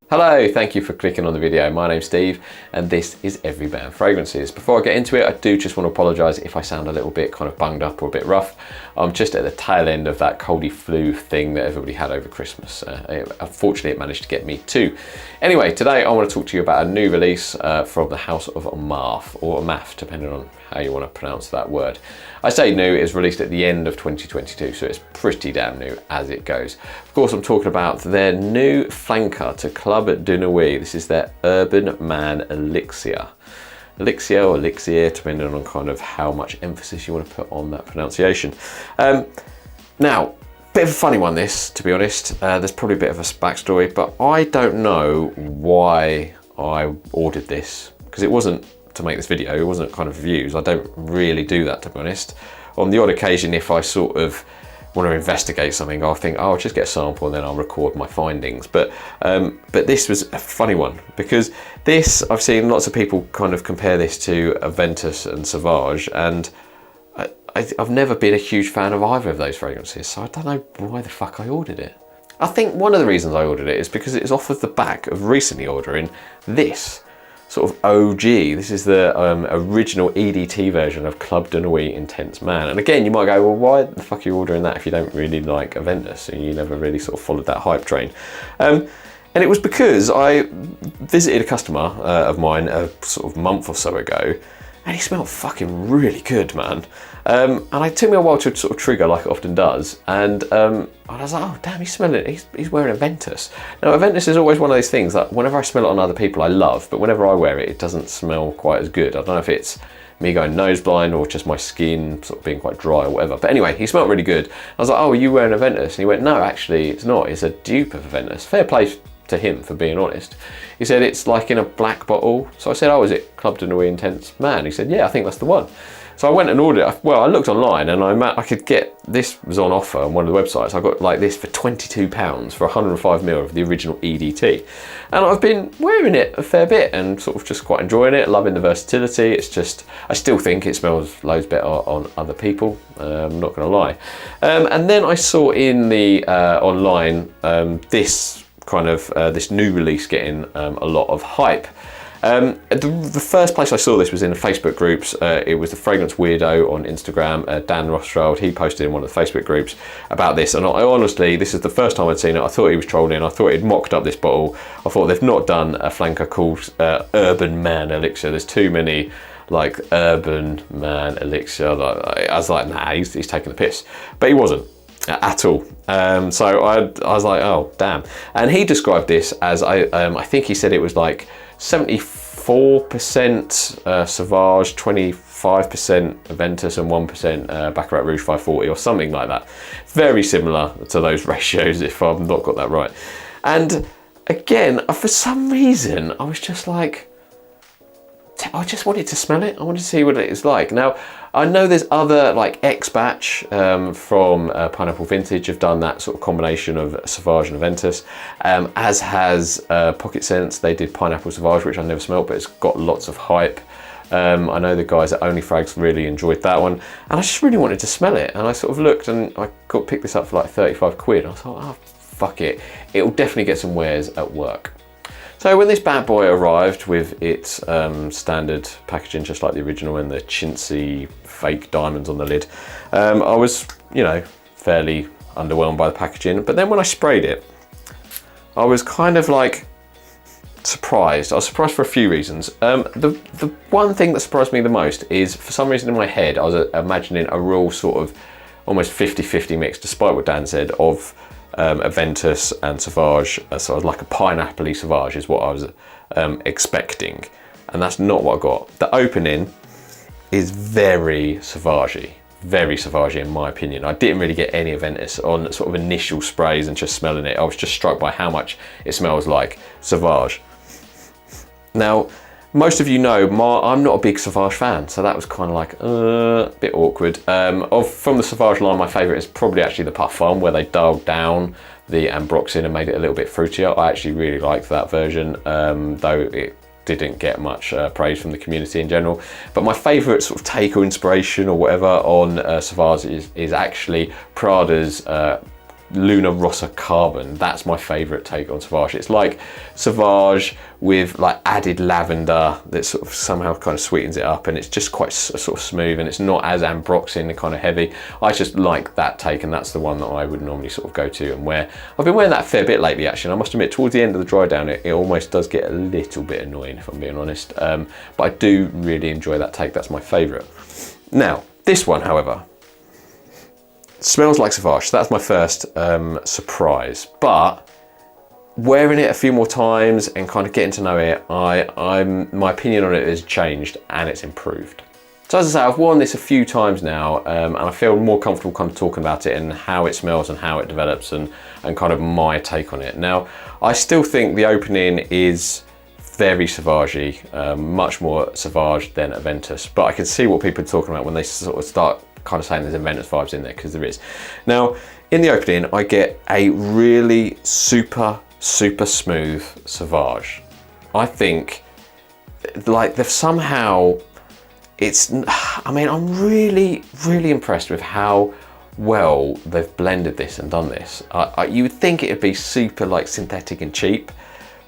Hello, thank you for clicking on the video. My name's Steve and this is Every Band Fragrances. Before I get into it, I do just want to apologise if I sound a little bit kind of bunged up or a bit rough. I'm just at the tail end of that coldy flu thing that everybody had over Christmas. Unfortunately, it managed to get me too. Anyway, today I want to talk to you about a new release from the house of Armaf, or Armaf, depending on how you want to pronounce that word. I say new, it's released at the end of 2022, so it's pretty damn new as it goes. Of course, I'm talking about their new flanker to Club de Nuit. This is their Urban Man Elixir. Elixir or Elixir, depending on kind of how much emphasis you want to put on that pronunciation. Now, bit of a funny one this, to be honest. There's probably a bit of a backstory, but I don't know why I ordered this, because it wasn't to make this video, it wasn't kind of reviews. I don't really do that, to be honest. On the odd occasion, if I sort of want to investigate something, I'll think, oh, I'll just get a sample and then I'll record my findings. But this was a funny one, because this, I've seen lots of people kind of compare this to Aventus and Sauvage, and I've never been a huge fan of either of those fragrances, so I don't know why the fuck I ordered it. I think one of the reasons I ordered it is because it's off of the back of recently ordering this sort of OG. This is the original EDT version of Club de Nuit Intense Man. And again, you might go, well, why the fuck are you ordering that if you don't really like Aventus and you never really sort of followed that hype train? And it was because I visited a customer of mine a sort of month or so ago, and he smelled fucking really good, man. And it took me a while to sort of trigger, like it often does. And I was like, oh damn, he's smelling it. He's wearing Aventus. Now, Aventus is always one of those things that whenever I smell it on other people, I love, but whenever I wear it, it doesn't smell quite as good. I don't know if it's me going nose blind or just my skin sort of being quite dry or whatever. But anyway, he smelled really good. I was like, oh, are you wearing Aventus? And he went, no, actually, it's not. It's a dupe of Aventus. Fair play to him for being honest. He said it's like in a black bottle. So I said, oh, is it Club de Nuit Intense Man? He said, yeah, I think that's the one. So I went and ordered it. Well, I looked online and I could get, this was on offer on one of the websites. I got like this for £22 for 105ml of the original EDT. And I've been wearing it a fair bit and sort of just quite enjoying it, loving the versatility. It's just, I still think it smells loads better on other people, I'm not gonna lie. And then I saw in the online this kind of, this new release getting a lot of hype. The first place I saw this was in the Facebook groups. It was the Fragrance Weirdo on Instagram, Dan Rothschild. He posted in one of the Facebook groups about this, and I honestly, this is the first time I'd seen it. I thought he was trolling. I thought he'd mocked up this bottle. I thought they've not done a flanker called Urban Man Elixir. There's too many like Urban Man Elixir. I was like, nah, he's taking the piss, but he wasn't at all. So I was like, oh damn. And he described this as I think he said it was like 74% Sauvage, 25% Aventus and 1% Baccarat Rouge 540 or something like that. Very similar to those ratios if I've not got that right. And again, for some reason, I was just like, I just wanted to smell it. I wanted to see what it is like. Now, I know there's other, like X-Batch from Pineapple Vintage have done that sort of combination of Sauvage and Aventus, as has Pocket Scents. They did Pineapple Sauvage, which I never smelled, but it's got lots of hype. I know the guys at Only Frags really enjoyed that one, and I just really wanted to smell it. And I sort of looked and I picked this up for like 35 quid. I thought, oh, fuck it. It'll definitely get some wears at work. So when this bad boy arrived with its standard packaging, just like the original, and the chintzy fake diamonds on the lid, I was, you know, fairly underwhelmed by the packaging. But then when I sprayed it, I was kind of like surprised. I was surprised for a few reasons. The one thing that surprised me the most is, for some reason in my head, I was imagining a real sort of almost 50-50 mix, despite what Dan said, of Aventus and Sauvage. So I was like a pineapple-y Sauvage is what I was expecting, and that's not what I got. The opening is very Sauvage-y, very Sauvage-y in my opinion. I didn't really get any Aventus on sort of initial sprays and just smelling it. I was just struck by how much it smells like Sauvage. Now, most of you know I'm not a big Sauvage fan, so that was kind of like a bit awkward. From the Sauvage line, my favourite is probably actually the Parfum, where they dialed down the ambroxan and made it a little bit fruitier. I actually really liked that version, though it didn't get much praise from the community in general. But my favourite sort of take or inspiration or whatever on Sauvage is actually Prada's Luna Rossa Carbon. That's my favorite take on Sauvage. It's like Sauvage with like added lavender that sort of somehow kind of sweetens it up, and it's just quite sort of smooth, and it's not as ambroxan and kind of heavy. I just like that take, and that's the one that I would normally sort of go to and wear. I've been wearing that a fair bit lately, actually. I must admit, towards the end of the dry down, it almost does get a little bit annoying, if I'm being honest. But I do really enjoy that take. That's my favorite. Now, this one, however, smells like Sauvage. So that's my first surprise. But wearing it a few more times and kind of getting to know it, my opinion on it has changed and it's improved. So as I say, I've worn this a few times now, and I feel more comfortable kind of talking about it and how it smells and how it develops and kind of my take on it. Now, I still think the opening is very Sauvage-y, much more Sauvage than Aventus, but I can see what people are talking about when they sort of start kind of saying there's Aventus vibes in there, because there is. Now, in the opening, I get a really super smooth Sauvage. I think, like, they've somehow, I mean, I'm really impressed with how well they've blended this and done this. You would think it'd be super, like, synthetic and cheap,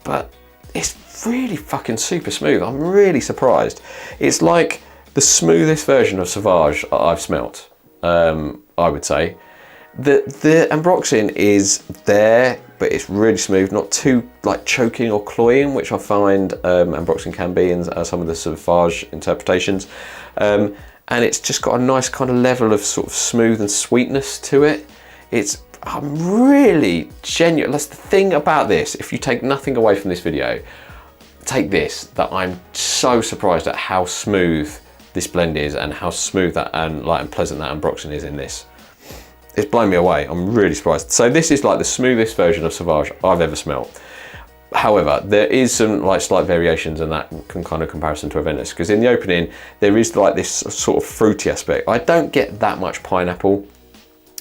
but it's really fucking super smooth. I'm really surprised. It's like the smoothest version of Sauvage I've smelt, I would say. The ambroxan is there, but it's really smooth, not too like choking or cloying, which I find ambroxan can be in some of the Sauvage interpretations. And it's just got a nice kind of level of sort of smooth and sweetness to it. I'm really genuine. That's the thing about this. If you take nothing away from this video, take this, that I'm so surprised at how smooth this blend is and how smooth that and pleasant that ambroxan is in this. It's blown me away. I'm really surprised. So this is like the smoothest version of Sauvage I've ever smelt. However, there is some like slight variations, and that can kind of comparison to Aventus, because in the opening there is like this sort of fruity aspect. I don't get that much pineapple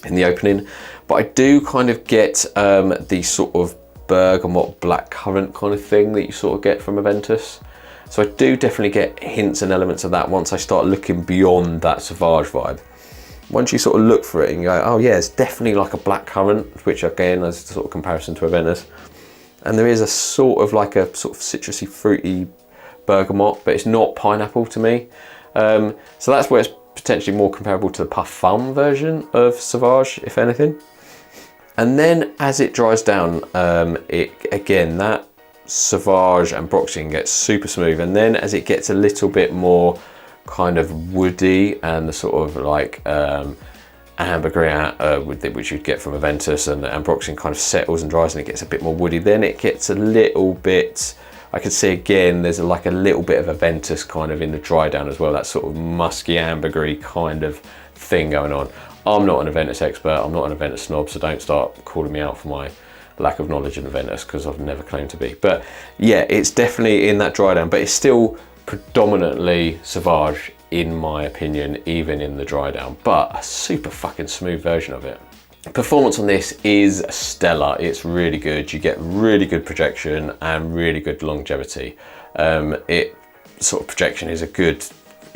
in the opening, but I do kind of get the sort of bergamot blackcurrant kind of thing that you sort of get from Aventus. So I do definitely get hints and elements of that once I start looking beyond that Sauvage vibe. Once you sort of look for it and you go, oh yeah, it's definitely like a blackcurrant, which again is a sort of comparison to Aventus. And there is a sort of like a sort of citrusy, fruity bergamot, but it's not pineapple to me. So that's where it's potentially more comparable to the Parfum version of Sauvage, if anything. And then as it dries down, again, that Sauvage ambroxan gets super smooth. And then as it gets a little bit more kind of woody and the sort of like ambergris, which you'd get from Aventus, and the ambroxan kind of settles and dries and it gets a bit more woody. Then it gets a little bit, I can see again, there's like a little bit of Aventus kind of in the dry down as well, that sort of musky ambergris kind of thing going on. I'm not an Aventus expert, I'm not an Aventus snob, so don't start calling me out for my lack of knowledge in Aventus, because I've never claimed to be. But yeah, it's definitely in that dry down, but it's still predominantly Sauvage in my opinion, even in the dry down, but a super fucking smooth version of it. Performance on this is stellar. It's really good. You get really good projection and really good longevity. It sort of projection is a good,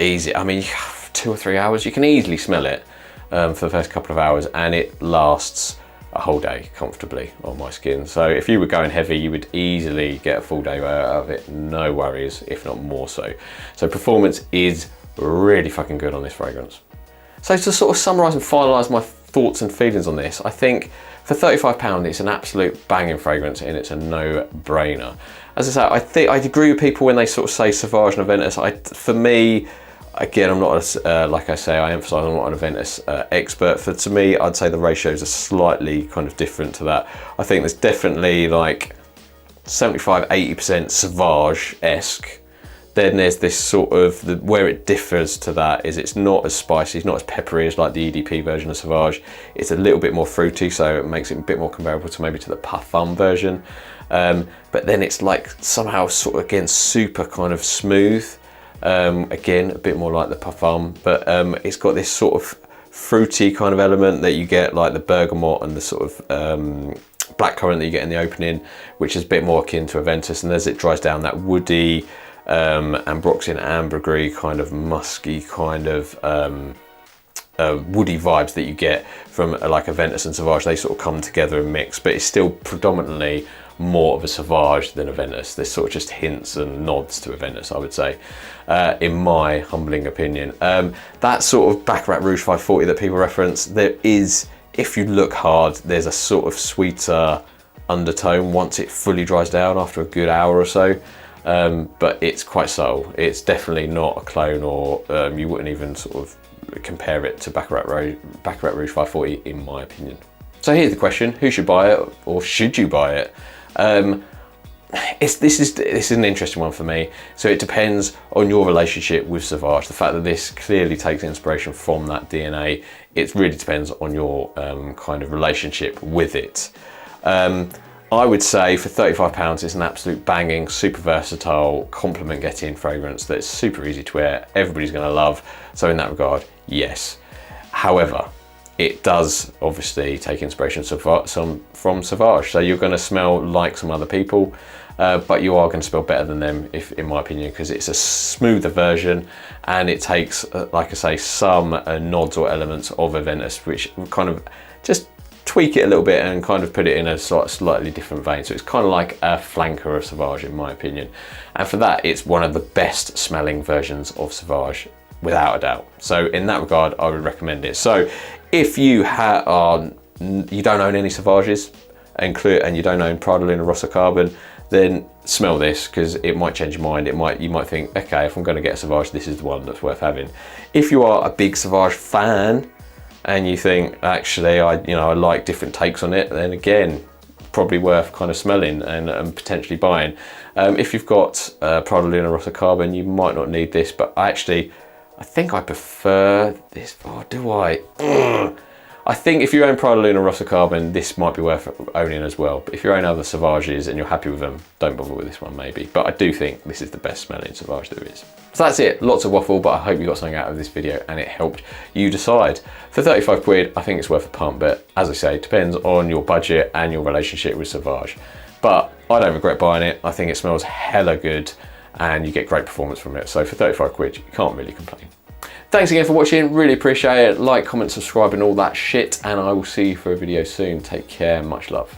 easy, I mean, 2 or 3 hours, you can easily smell it for the first couple of hours, and it lasts a whole day comfortably on my skin. So if you were going heavy, you would easily get a full day out of it, no worries, if not more so. So performance is really fucking good on this fragrance. So to sort of summarise and finalise my thoughts and feelings on this, I think for £35 it's an absolute banging fragrance and it's a no-brainer. As I say, I agree with people when they sort of say Sauvage and Aventus. For me, again, I'm not, like I say, I emphasise I'm not an Aventus expert. To me, I'd say the ratios are slightly kind of different to that. I think there's definitely like 75–80% Sauvage-esque. Then there's this sort of, where it differs to that is it's not as spicy, it's not as peppery as like the EDP version of Sauvage. It's a little bit more fruity, so it makes it a bit more comparable to maybe to the Parfum version. But then it's like somehow sort of, again, super kind of smooth. Again, a bit more like the Parfum, but it's got this sort of fruity kind of element that you get, like the bergamot and the sort of blackcurrant that you get in the opening, which is a bit more akin to Aventus. And as it dries down, that woody, ambroxan ambergris kind of musky kind of woody vibes that you get from like Aventus and Sauvage. They sort of come together and mix, but it's still predominantly more of a Sauvage than Aventus. There's sort of just hints and nods to Aventus, I would say, in my humbling opinion. That sort of Baccarat Rouge 540 that people reference, there is, if you look hard, there's a sort of sweeter undertone once it fully dries down after a good hour or so, but it's quite subtle. It's definitely not a clone, or you wouldn't even sort of compare it to Baccarat Rouge 540 in my opinion. So here's the question: who should buy it, or should you buy it? This is an interesting one for me. So it depends on your relationship with Sauvage. The fact that this clearly takes inspiration from that DNA, it really depends on your kind of relationship with it. I would say for £35, it's an absolute banging, super versatile, compliment getting fragrance that's super easy to wear, everybody's gonna love. So in that regard, yes. However, it does obviously take inspiration from Sauvage. So you're gonna smell like some other people, but you are gonna smell better than them, in my opinion, because it's a smoother version and it takes, like I say, some nods or elements of Aventus, which kind of just tweak it a little bit and kind of put it in a slightly different vein. So it's kind of like a flanker of Sauvage, in my opinion. And for that, it's one of the best smelling versions of Sauvage, without a doubt. So in that regard, I would recommend it. So if you you don't own any Sauvages and you don't own Prada Luna Rossa Carbon, then smell this, because it might change your mind. You might think, okay, if I'm going to get a Sauvage, this is the one that's worth having. If you are a big Sauvage fan and you think, actually, I like different takes on it, then again, probably worth kind of smelling and potentially buying. If you've got Prada Luna Rossa Carbon, you might not need this, but I think I prefer this. Oh, do I? Ugh. I think if you own Prada Luna Rossa Carbon, this might be worth owning as well. But if you own other Sauvages and you're happy with them, don't bother with this one maybe. But I do think this is the best smelling Sauvage there is. So that's it, lots of waffle, but I hope you got something out of this video and it helped you decide. For 35 quid, I think it's worth a pump, but as I say, it depends on your budget and your relationship with Sauvage. But I don't regret buying it. I think it smells hella good and you get great performance from it. So for 35 quid, you can't really complain. Thanks again for watching, really appreciate it. Like, comment, subscribe and all that shit, and I will see you for a video soon. Take care, much love.